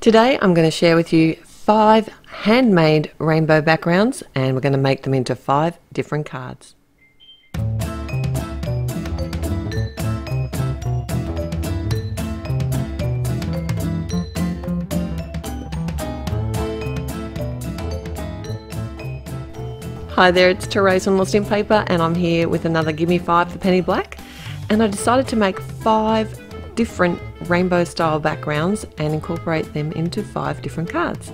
Today I'm going to share with you 5 handmade rainbow backgrounds, and we're going to make them into 5 different cards. Hi there, it's Therese from Lost in Paper, and I'm here with another Gimme 5 for Penny Black. And I decided to make 5 different rainbow style backgrounds and incorporate them into 5 different cards.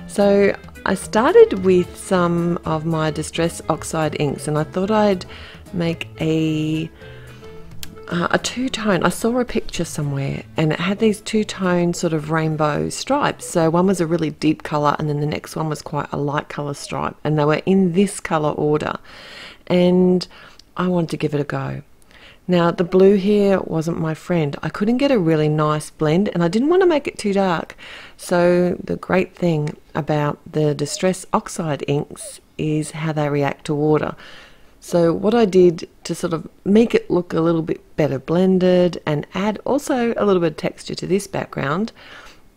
So I started with some of my Distress Oxide inks, and I thought I'd make a two-tone. I saw a picture somewhere and it had these two-tone sort of rainbow stripes. So one was a really deep colour and then the next one was quite a light colour stripe, and they were in this colour order, and I wanted to give it a go. Now the blue here wasn't my friend. I couldn't get a really nice blend and I didn't want to make it too dark. So the great thing about the Distress Oxide inks is how they react to water. So what I did to sort of make it look a little bit better blended and add also a little bit of texture to this background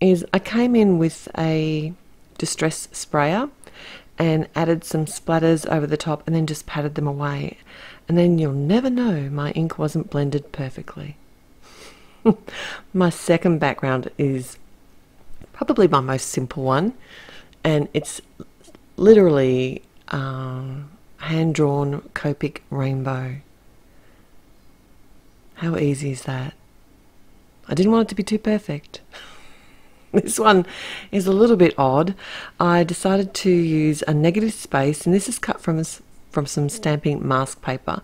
is I came in with a distress sprayer and added some splatters over the top and then just patted them away. And then you'll never know my ink wasn't blended perfectly. My second background is probably my most simple one, and it's literally hand-drawn Copic rainbow. How easy is that? I didn't want it to be too perfect. This one is a little bit odd. I decided to use a negative space, and this is cut from some stamping mask paper,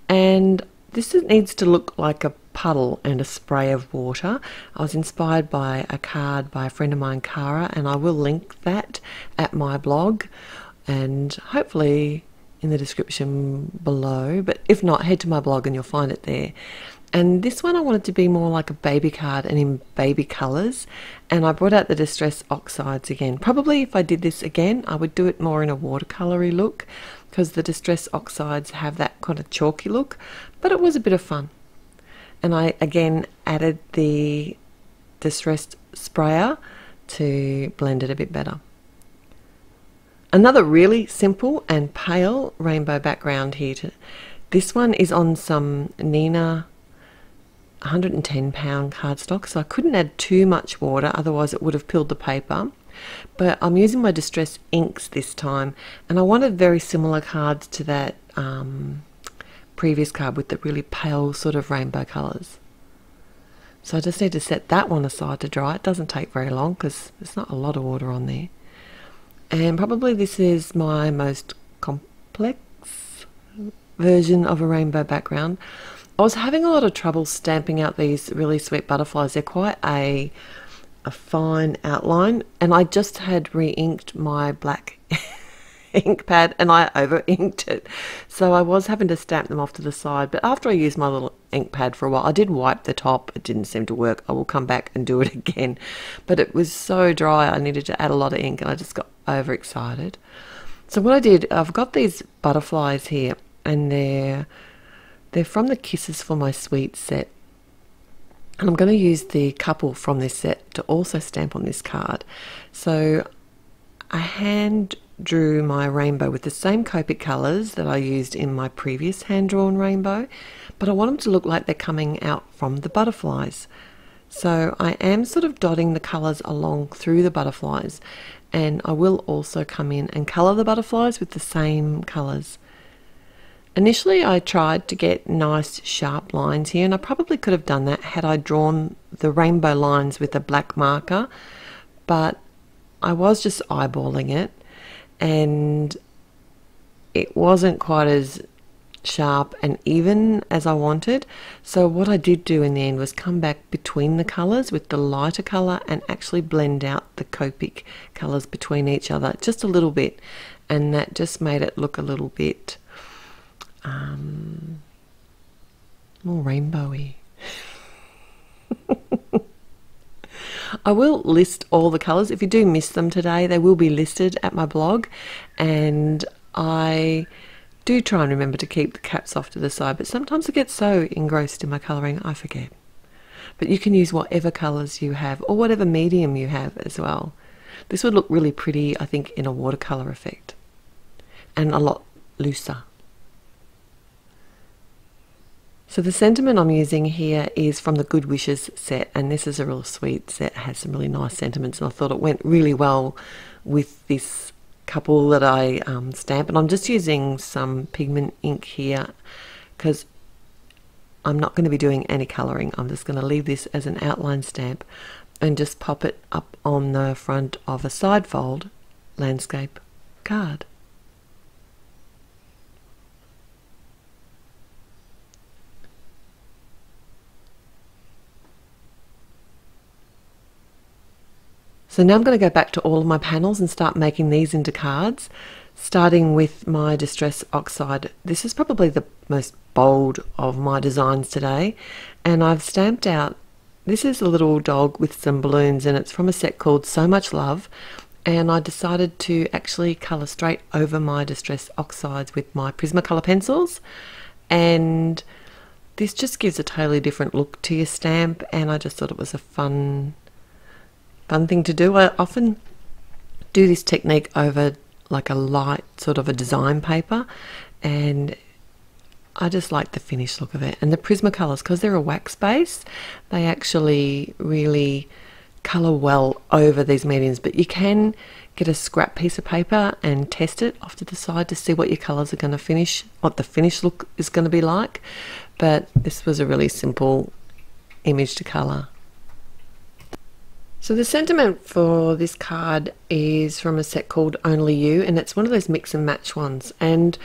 and this needs to look like a puddle and a spray of water. I was inspired by a card by a friend of mine, Cara, and I will link that at my blog and hopefully in the description below, but if not, head to my blog and you'll find it there. And this one I wanted to be more like a baby card and in baby colours, and I brought out the Distress Oxides again. Probably if I did this again I would do it more in a watercolory look, because the Distress Oxides have that kind of chalky look, but it was a bit of fun. And I again added the Distressed sprayer to blend it a bit better. Another really simple and pale rainbow background here. This one is on some Nina 110-pound cardstock, so I couldn't add too much water, otherwise it would have peeled the paper. But I'm using my Distress inks this time, and I wanted very similar cards to that previous card with the really pale sort of rainbow colours. So I just need to set that one aside to dry. It doesn't take very long because there's not a lot of water on there. And probably this is my most complex version of a rainbow background. I was having a lot of trouble stamping out these really sweet butterflies. They're quite a fine outline, and I just had re-inked my black ink pad and I over-inked it. So I was having to stamp them off to the side, but after I used my little ink pad for a while, I did wipe the top. It didn't seem to work. I will come back and do it again. But it was so dry, I needed to add a lot of ink and I just got overexcited. So what I did, I've got these butterflies here, and they're from the Kisses for My Sweet set. And I'm going to use the couple from this set to also stamp on this card. So I hand drew my rainbow with the same Copic colours that I used in my previous hand-drawn rainbow, but I want them to look like they're coming out from the butterflies. So I am sort of dotting the colours along through the butterflies, and I will also come in and colour the butterflies with the same colours. Initially I tried to get nice sharp lines here, and I probably could have done that had I drawn the rainbow lines with a black marker, but I was just eyeballing it and it wasn't quite as sharp and even as I wanted. So what I did do in the end was come back between the colours with the lighter colour and actually blend out the Copic colours between each other just a little bit, and that just made it look a little bit more rainbowy. I will list all the colours. If you do miss them today, they will be listed at my blog, and I do try and remember to keep the caps off to the side, but sometimes I get so engrossed in my colouring I forget. but you can use whatever colours you have or whatever medium you have as well. This would look really pretty, I think, in a watercolour effect, and a lot looser. So the sentiment I'm using here is from the Good Wishes set, and this is a real sweet set. It has some really nice sentiments, and I thought it went really well with this couple that I stamp. And I'm just using some pigment ink here because I'm not going to be doing any colouring. I'm just going to leave this as an outline stamp and just pop it up on the front of a side fold landscape card. So now I'm going to go back to all of my panels and start making these into cards, starting with my Distress Oxide. This is probably the most bold of my designs today, and I've stamped out, this is a little dog with some balloons, and it's from a set called So Much Love, and I decided to actually colour straight over my Distress Oxides with my Prismacolor pencils, and this just gives a totally different look to your stamp, and I just thought it was a fun thing to do. I often do this technique over like a light sort of a design paper, and I just like the finished look of it. And the Prismacolors, because they're a wax base, they actually really colour well over these mediums, but you can get a scrap piece of paper and test it off to the side to see what your colours are going to finish, what the finished look is going to be like. But this was a really simple image to colour. So the sentiment for this card is from a set called Only You, and it's one of those mix and match ones, and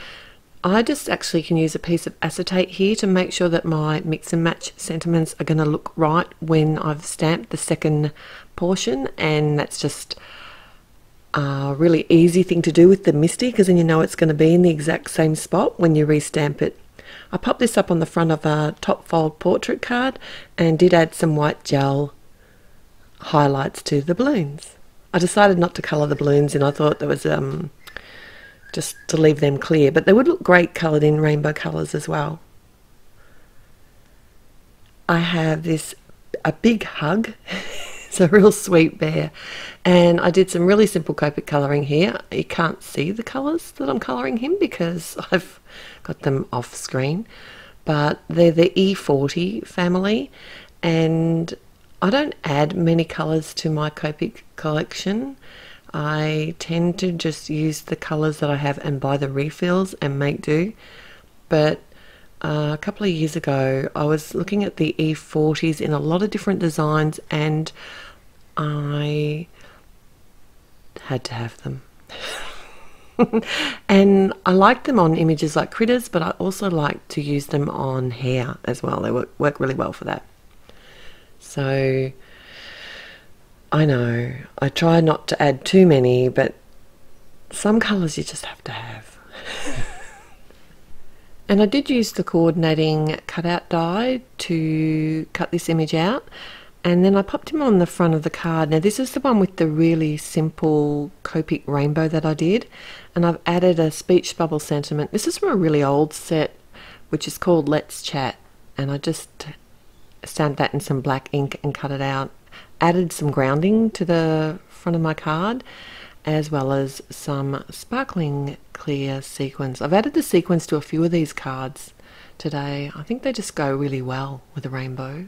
I just actually can use a piece of acetate here to make sure that my mix and match sentiments are going to look right when I've stamped the second portion, and that's just a really easy thing to do with the MISTI, because then you know it's going to be in the exact same spot when you restamp it. I popped this up on the front of a top fold portrait card and did add some white gel highlights to the balloons. I decided not to colour the balloons, and I thought there was just to leave them clear, but they would look great coloured in rainbow colours as well. I have a big hug. It's a real sweet bear, and I did some really simple Copic colouring here. You can't see the colours that I'm colouring him because I've got them off screen, but they're the E40 family, and I don't add many colours to my Copic collection. I tend to just use the colours that I have and buy the refills and make do. But a couple of years ago I was looking at the E40s in a lot of different designs, and I had to have them. And I like them on images like critters, but I also like to use them on hair as well. They work really well for that. So I know I try not to add too many, but some colours you just have to have. And I did use the coordinating cutout die to cut this image out, and then I popped him on the front of the card. Now this is the one with the really simple Copic rainbow that I did, and I've added a speech bubble sentiment. This is from a really old set which is called Let's Chat, and I just stamped that in some black ink and cut it out. Added some grounding to the front of my card, as well as some sparkling clear sequins. I've added the sequins to a few of these cards today. I think they just go really well with a rainbow.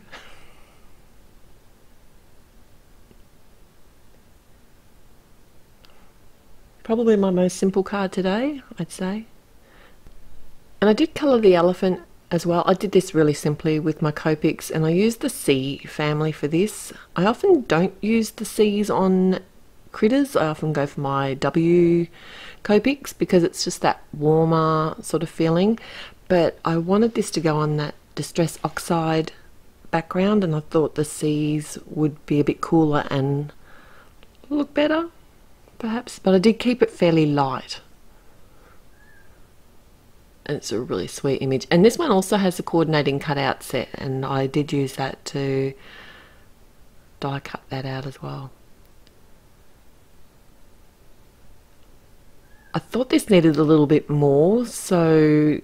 Probably my most simple card today, I'd say. And I did colour the elephant as well. I did this really simply with my Copics, and I used the C family for this. I often don't use the C's on critters. I often go for my W Copics because it's just that warmer sort of feeling, but I wanted this to go on that Distress Oxide background, and I thought the C's would be a bit cooler and look better perhaps, but I did keep it fairly light. And it's a really sweet image. And this one also has a coordinating cutout set, and I did use that to die cut that out as well. I thought this needed a little bit more, so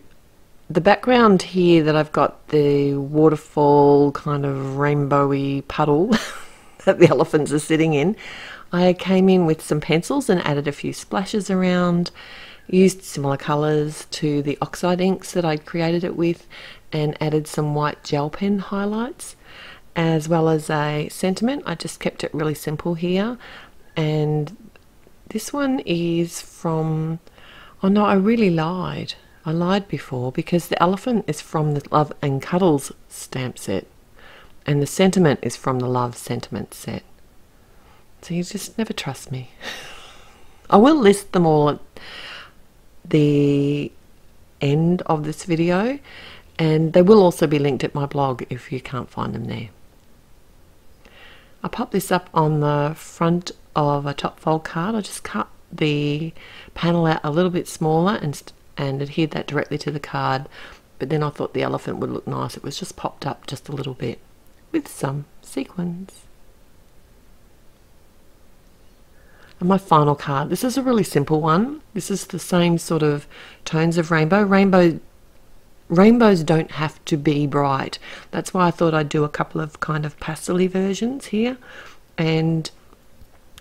The background here that I've got the waterfall kind of rainbowy puddle that the elephants are sitting in, I came in with some pencils and added a few splashes around, used similar colours to the Oxide inks that I'd created it with, and added some white gel pen highlights as well as a sentiment. I just kept it really simple here. And this one is from, oh no, I really lied. I lied before, because the elephant is from the Love and Cuddles stamp set and the sentiment is from the Love Sentiment set. So you just never trust me. I will list them all at the end of this video, and they will also be linked at my blog if you can't find them there. I pop this up on the front of a top fold card. I just cut the panel out a little bit smaller and adhered that directly to the card, but then I thought the elephant would look nice. It was just popped up just a little bit with some sequins. And my final card, this is a really simple one. This is the same sort of tones of rainbow. Rainbows don't have to be bright. That's why I thought I'd do a couple of kind of pastel-y versions here. And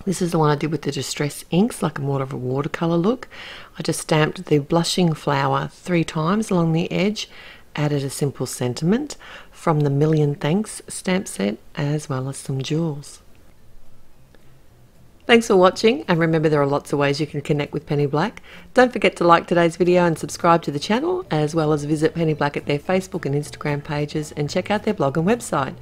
this is the one I did with the Distress inks, like more of a watercolour look. I just stamped the blushing flower 3 times along the edge, added a simple sentiment from the Million Thanks stamp set, as well as some jewels. Thanks for watching, and remember there are lots of ways you can connect with Penny Black. Don't forget to like today's video and subscribe to the channel, as well as visit Penny Black at their Facebook and Instagram pages and check out their blog and website.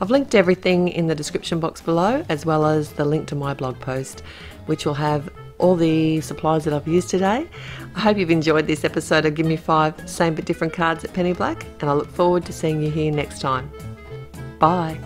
I've linked everything in the description box below, as well as the link to my blog post, which will have all the supplies that I've used today. I hope you've enjoyed this episode of Gimme 5 Same But Different Cards at Penny Black, and I look forward to seeing you here next time. Bye.